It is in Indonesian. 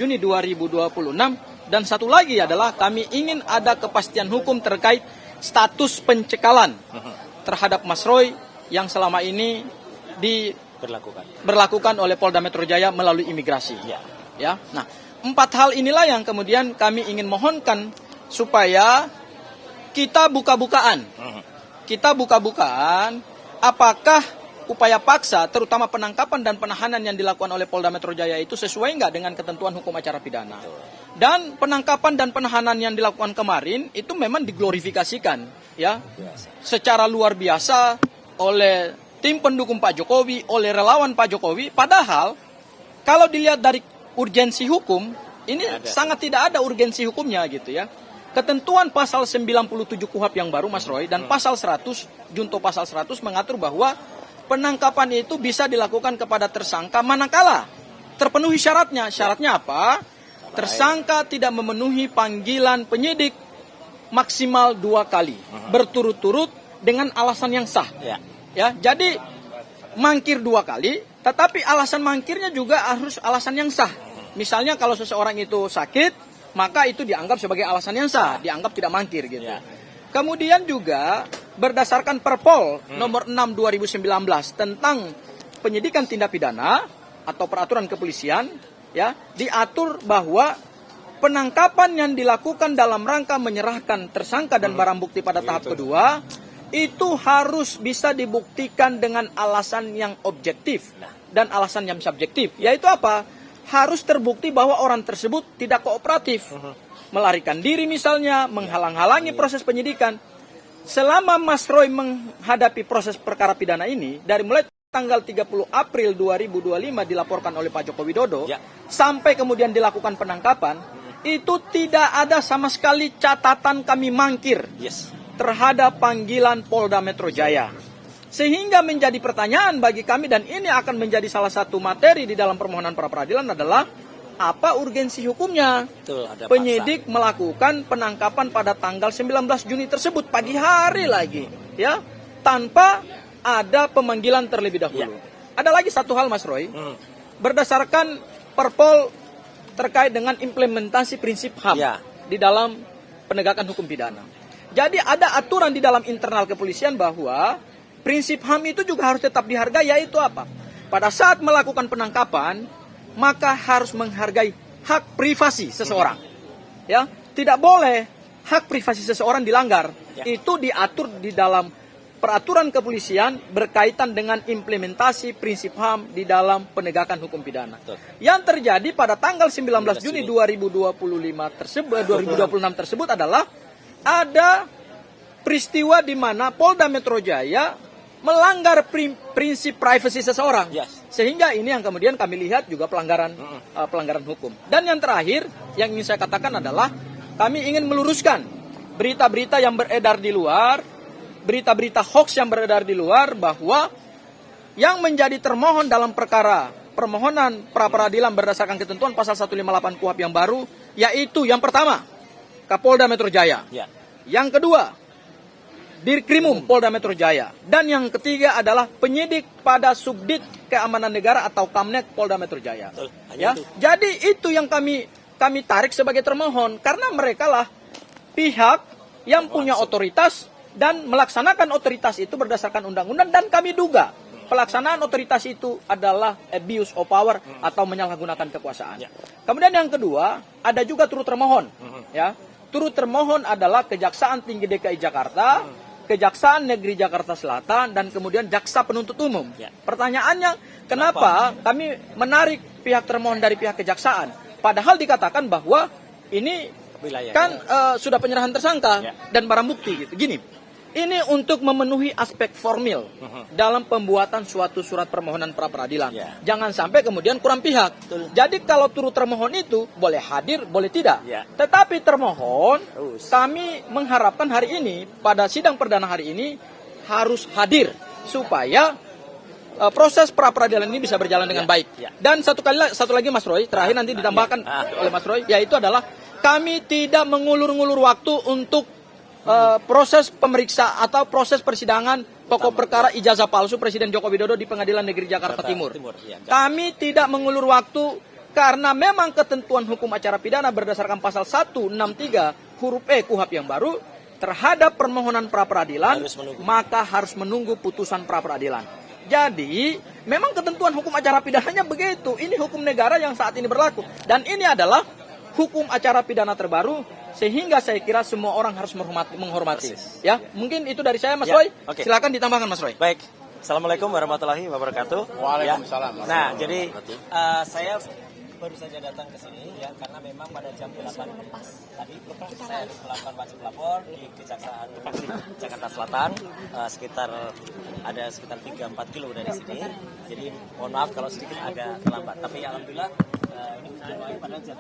Juni 2026. Dan satu lagi adalah kami ingin ada kepastian hukum terkait status pencekalan terhadap Mas Roy yang selama ini diberlakukan oleh Polda Metro Jaya melalui imigrasi. Ya. Nah, 4 hal inilah yang kemudian kami ingin mohonkan supaya kita buka-bukaan. Kita buka-bukaan apakah upaya paksa terutama penangkapan dan penahanan yang dilakukan oleh Polda Metro Jaya itu sesuai nggak dengan ketentuan hukum acara pidana. Dan penangkapan dan penahanan yang dilakukan kemarin itu memang diglorifikasikan ya secara luar biasa oleh tim pendukung Pak Jokowi, oleh relawan Pak Jokowi, padahal kalau dilihat dari urgensi hukum ini sangat tidak ada urgensi hukumnya gitu ya. Ketentuan pasal 97 KUHP yang baru Mas Roy dan pasal 100 junto pasal 100 mengatur bahwa penangkapan itu bisa dilakukan kepada tersangka manakala terpenuhi syaratnya. Syaratnya apa? Tersangka tidak memenuhi panggilan penyidik maksimal 2 kali berturut-turut dengan alasan yang sah. Ya, jadi mangkir 2 kali, tetapi alasan mangkirnya juga harus alasan yang sah. Misalnya kalau seseorang itu sakit, maka itu dianggap sebagai alasan yang sah, dianggap tidak mangkir gitu. Kemudian juga berdasarkan Perpol nomor 6 2019 tentang penyidikan tindak pidana atau peraturan kepolisian ya, diatur bahwa penangkapan yang dilakukan dalam rangka menyerahkan tersangka dan barang bukti pada tahap kedua itu harus bisa dibuktikan dengan alasan yang objektif dan alasan yang subjektif. Yaitu apa? Harus terbukti bahwa orang tersebut tidak kooperatif, melarikan diri misalnya, menghalang-halangi proses penyidikan. Selama Mas Roy menghadapi proses perkara pidana ini, dari mulai tanggal 30 April 2025 dilaporkan oleh Pak Joko Widodo, sampai kemudian dilakukan penangkapan, itu tidak ada sama sekali catatan kami mangkir terhadap panggilan Polda Metro Jaya. Sehingga menjadi pertanyaan bagi kami dan ini akan menjadi salah satu materi di dalam permohonan pra peradilan adalah apa urgensi hukumnya? Penyidik melakukan penangkapan pada tanggal 19 Juni tersebut pagi hari lagi ya, tanpa ada pemanggilan terlebih dahulu. Ada lagi satu hal Mas Roy, berdasarkan Perpol terkait dengan implementasi prinsip HAM di dalam penegakan hukum pidana. Jadi ada aturan di dalam internal kepolisian bahwa prinsip HAM itu juga harus tetap dihargai, yaitu apa? Pada saat melakukan penangkapan, maka harus menghargai hak privasi seseorang. Ya, tidak boleh hak privasi seseorang dilanggar. Itu diatur di dalam peraturan kepolisian berkaitan dengan implementasi prinsip HAM di dalam penegakan hukum pidana. Yang terjadi pada tanggal 19 Juni 2026 tersebut adalah ada peristiwa di mana Polda Metro Jaya melanggar prinsip privasi seseorang, sehingga ini yang kemudian kami lihat juga pelanggaran hukum. Dan yang terakhir yang ingin saya katakan adalah kami ingin meluruskan berita-berita yang beredar di luar, berita-berita hoax yang beredar di luar bahwa yang menjadi termohon dalam perkara permohonan pra peradilan berdasarkan ketentuan pasal 158 KUHP yang baru, yaitu yang pertama Kapolda Metro Jaya, yang kedua Dirkrimum Polda Metro Jaya, dan yang ketiga adalah penyidik pada Subdit Keamanan Negara atau Kamnet Polda Metro Jaya. Ya, jadi itu yang kami tarik sebagai termohon karena mereka lah pihak yang punya otoritas dan melaksanakan otoritas itu berdasarkan undang-undang, dan kami duga pelaksanaan otoritas itu adalah abuse of power atau menyalahgunakan kekuasaan. Kemudian yang kedua ada juga turut termohon. Ya, turut termohon adalah Kejaksaan Tinggi DKI Jakarta, Kejaksaan Negeri Jakarta Selatan, dan kemudian Jaksa Penuntut Umum. Pertanyaannya, kenapa kami menarik pihak termohon dari pihak kejaksaan? Padahal dikatakan bahwa ini kan sudah penyerahan tersangka dan barang bukti gitu. Gini, ini untuk memenuhi aspek formil dalam pembuatan suatu surat permohonan pra peradilan. Jangan sampai kemudian kurang pihak. Jadi kalau turut termohon itu boleh hadir, boleh tidak. Tetapi termohon, kami mengharapkan hari ini pada sidang perdana hari ini harus hadir supaya proses pra peradilan ini bisa berjalan dengan baik. Dan satu lagi Mas Roy, terakhir nanti ditambahkan oleh Mas Roy, yaitu adalah kami tidak mengulur-ngulur waktu untuk proses pemeriksa atau proses persidangan pokok perkara ijazah palsu Presiden Joko Widodo di Pengadilan Negeri Jakarta Timur. Kami tidak mengulur waktu karena memang ketentuan hukum acara pidana berdasarkan pasal 163 huruf E KUHP yang baru terhadap permohonan pra-peradilan, maka harus menunggu putusan pra-peradilan. Jadi, memang ketentuan hukum acara pidananya begitu. Ini hukum negara yang saat ini berlaku. Dan ini adalah hukum acara pidana terbaru, sehingga saya kira semua orang harus menghormati. Ya, mungkin itu dari saya, Mas Roy. Okay. Silakan ditambahkan, Mas Roy. Baik. Assalamualaikum warahmatullahi wabarakatuh. Waalaikumsalam. Ya. Nah, jadi saya baru saja datang ke sini ya karena memang pada jam 8 tadi saya melakukan wajib lapor di Kejaksaan Jakarta Selatan sekitar 3-4 kilo dari sini. Jadi mohon maaf kalau sedikit agak terlambat, tapi alhamdulillah ini pada jam